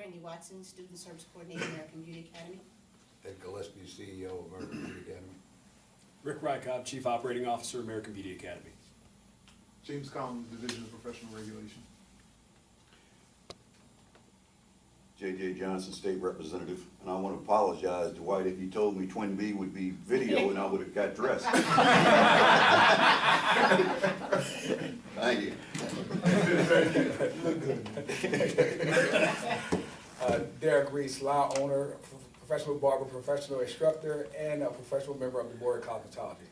Brandy Watson, Student Service Coordinator, American Beauty Academy. Ed Gillespie, CEO of American Beauty Academy. Rick Rycobb, Chief Operating Officer, American Beauty Academy. James Collins, Division of Professional Regulation. J.J. Johnson, State Representative, and I want to apologize, Dwight, if you told me Twin B would be video and I would have got dressed. Thank you. Derek Reese, law owner, professional barber, professional instructor, and a professional member of the Board of Cosmetology.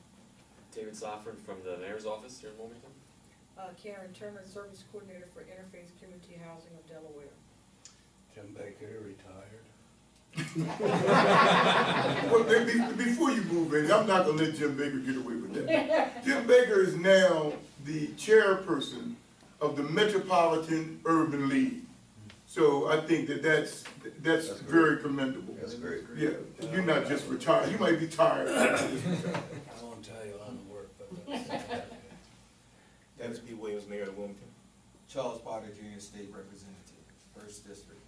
David Soffern from the Mayor's Office here in Wilmington. Karen Turner, Service Coordinator for Interfaith Community Housing of Delaware. Jim Baker, retired. Well, before you move in, I'm not gonna let Jim Baker get away with that. Jim Baker is now the chairperson of the Metropolitan Urban League. So I think that's very commendable. That's great. Yeah, you're not just retired, you might be tired. I won't tell you a lot of work, but Dennis P. Williams, Mayor of Wilmington. Charles Potter, Junior State Representative, First District.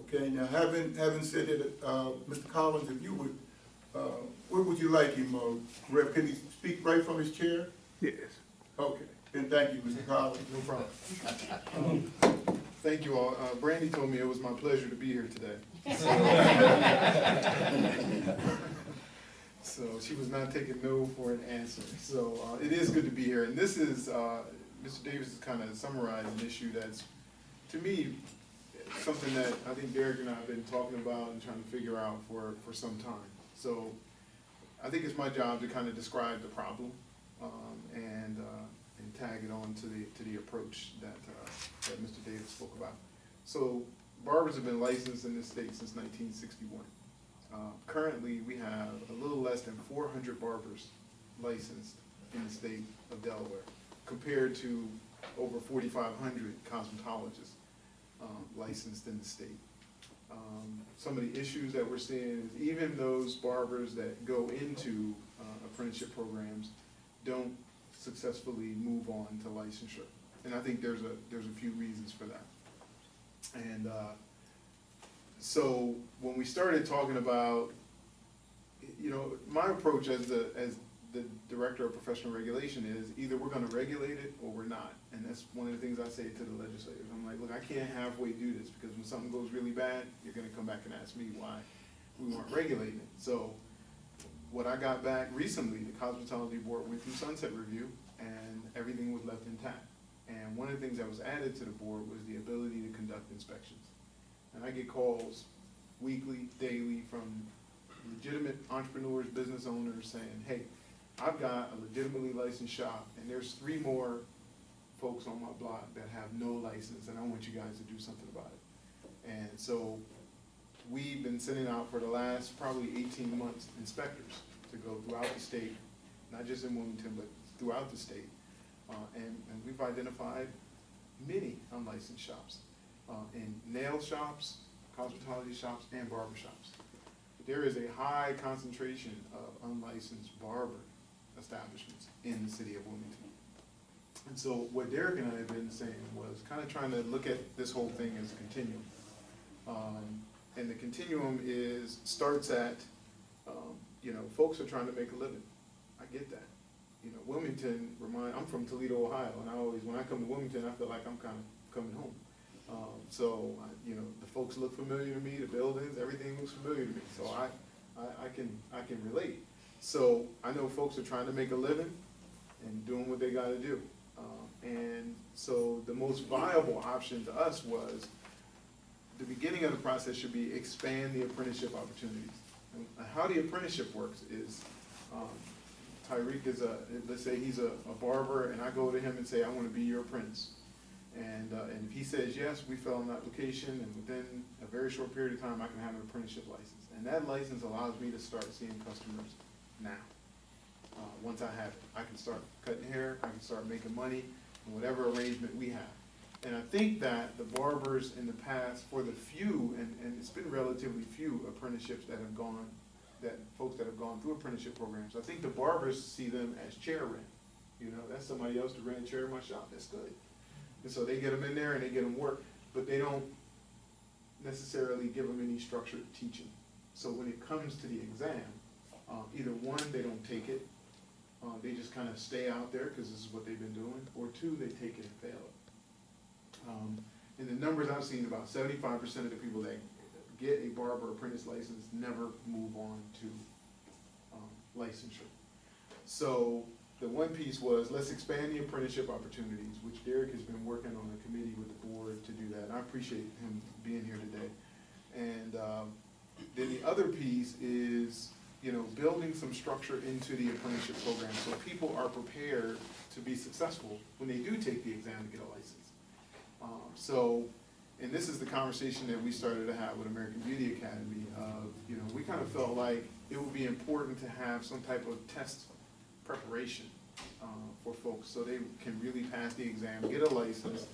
Okay, now having said that, Mr. Collins, if you would, where would you like him, Rep? Can he speak right from his chair? Yes. Okay, then thank you, Mr. Collins. No problem. Thank you all. Brandy told me it was my pleasure to be here today. So she was not taking no for an answer. So it is good to be here. And this is, Mr. Davis has kind of summarized an issue that's, to me, something that I think Derek and I have been talking about and trying to figure out for some time. So I think it's my job to kind of describe the problem and tag it on to the approach that Mr. Davis spoke about. So barbers have been licensed in this state since 1961. Currently, we have a little less than 400 barbers licensed in the state of Delaware, compared to over 4,500 cosmetologists licensed in the state. Some of the issues that we're seeing is even those barbers that go into apprenticeship programs don't successfully move on to licensure. And I think there's a few reasons for that. And so when we started talking about, you know, my approach as the director of professional regulation is either we're gonna regulate it or we're not. And that's one of the things I say to the legislators. I'm like, look, I can't halfway do this, because when something goes really bad, you're gonna come back and ask me why we weren't regulating it. So what I got back recently, the Cosmetology Board went through sunset review and everything was left intact. And one of the things that was added to the board was the ability to conduct inspections. And I get calls weekly, daily from legitimate entrepreneurs, business owners saying, hey, I've got a legitimately licensed shop and there's 3 more folks on my block that have no license and I want you guys to do something about it. And so we've been sending out for the last probably 18 months inspectors to go throughout the state, not just in Wilmington, but throughout the state. And we've identified many unlicensed shops in nail shops, cosmetology shops, and barber shops. There is a high concentration of unlicensed barber establishments in the city of Wilmington. And so what Derek and I have been saying was kind of trying to look at this whole thing as a continuum. And the continuum starts at, you know, folks are trying to make a living. I get that. You know, Wilmington, I'm from Toledo, Ohio, and when I come to Wilmington, I feel like I'm kind of coming home. You know, the folks look familiar to me, the buildings, everything looks familiar to me, so I can relate. So I know folks are trying to make a living and doing what they gotta do. And so the most viable option to us was, the beginning of the process should be expand the apprenticeship opportunities. And how the apprenticeship works is, Tyreek is let's say he's a barber, and I go to him and say, I want to be your apprentice. And if he says yes, we fill an application, and within a very short period of time, I can have an apprenticeship license. And that license allows me to start seeing customers now. Once I have it, I can start cutting hair, I can start making money, in whatever arrangement we have. And I think that the barbers in the past, for the few, and it's been relatively few apprenticeships that have gone, folks that have gone through apprenticeship programs, I think the barbers see them as chair rent. You know, that's somebody else to rent a chair in my shop, that's good. And so they get them in there and they get them work, but they don't necessarily give them any structured teaching. So when it comes to the exam, either one, they don't take it, they just kind of stay out there because this is what they've been doing, or two, they take it and fail it. And the numbers I've seen, about 75% of the people that get a barber apprentice license never move on to licensure. So the one piece was, let's expand the apprenticeship opportunities, which Derek has been working on a committee with the board to do that. And I appreciate him being here today. And then the other piece is, you know, building some structure into the apprenticeship program so people are prepared to be successful when they do take the exam to get a license. And this is the conversation that we started to have with American Beauty Academy of, you know, we kind of felt like it would be important to have some type of test preparation for folks so they can really pass the exam, get a license.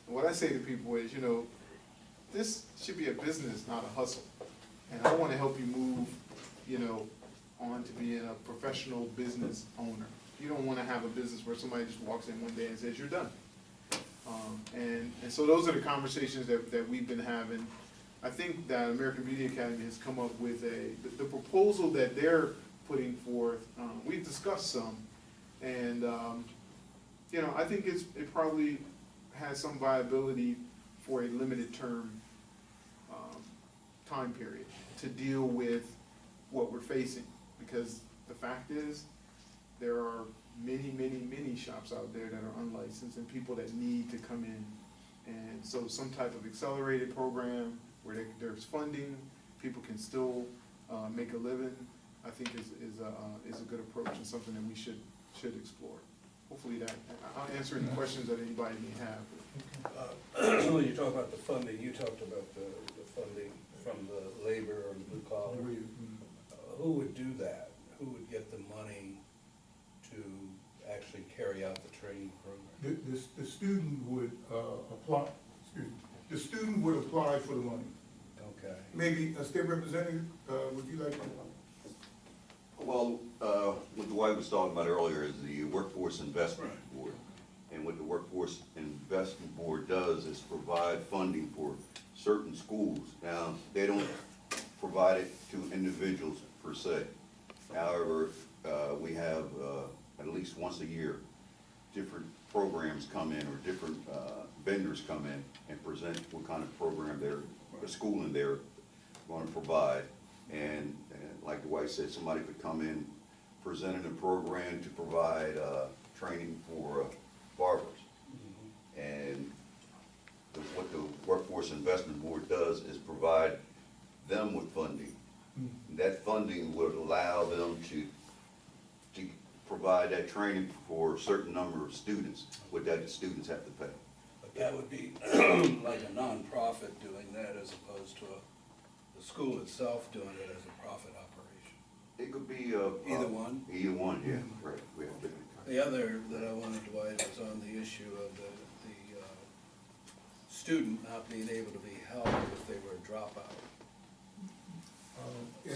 And what I say to people is, you know, this should be a business, not a hustle. And I want to help you move, you know, on to being a professional business owner. You don't want to have a business where somebody just walks in one day and says, you're done. And so those are the conversations that we've been having. I think that American Beauty Academy has come up with the proposal that they're putting forth. We've discussed some, and you know, I think it probably has some viability for a limited term time period to deal with what we're facing. Because the fact is, there are many shops out there that are unlicensed and people that need to come in. And so some type of accelerated program where there's funding, people can still make a living, I think is a good approach and something that we should explore. Hopefully that, I'll answer any questions that anybody may have. When you talk about the funding, you talked about the funding from the labor or the blue collar. Who would do that? Who would get the money to actually carry out the training program? The student would apply, excuse me, the student would apply for the money. Okay. Maybe a state representative, would you like to? Well, what Dwight was talking about earlier is the Workforce Investment Board. And what the Workforce Investment Board does is provide funding for certain schools. Now, they don't provide it to individuals per se. However, we have at least once a year, different programs come in or different vendors come in and present what kind of program the schooling they're going to provide. And like Dwight said, somebody could come in, presenting a program to provide training for barbers. And what the Workforce Investment Board does is provide them with funding. That funding would allow them to provide that training for a certain number of students, what that the students have to pay. But that would be like a nonprofit doing that as opposed to the school itself doing it as a profit operation. It could be Either one? Either one, yeah, right. We have different kinds. The other that I wanted, Dwight, was on the issue of the student not being able to be helped if they were a dropout.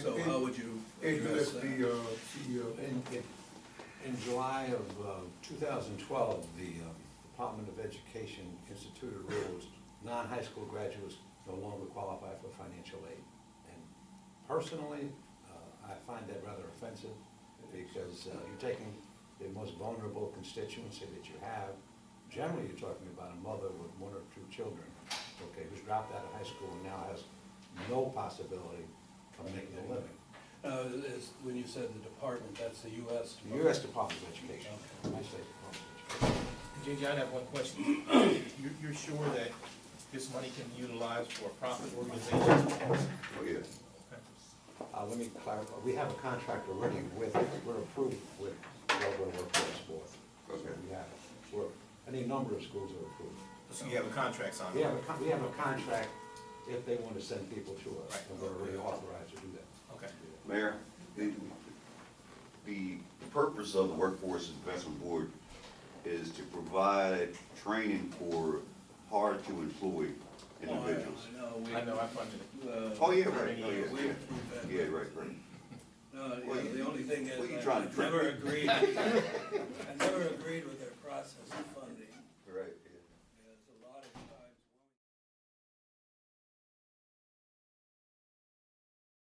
So how would you address that? CEO. In July of 2012, the Department of Education instituted rules, non-high school graduates no longer qualify for financial aid. And personally, I find that rather offensive because you're taking the most vulnerable constituency that you have. Generally, you're talking about a mother with one or two children, okay, who's dropped out of high school and now has no possibility of making a living. When you said the department, that's the U.S. The U.S. Department of Education, my state Department of Education. JJ, I have one question. You're sure that this money can be utilized for a profit organization? Oh, yeah. Let me clarify, we have a contract already with, we're approved with Global Workforce Board. Okay. We have, any number of schools are approved. So you have a contract signed? We have a contract if they want to send people to us, Right. and we're already authorized to do that. Okay. Mayor, the purpose of the Workforce Investment Board is to provide training for hard-to-employ individuals. I know, I funded it. Oh, yeah, right, oh, We yeah, approved that. yeah, right. No, the only thing is, What are you I trying to never agreed with their process of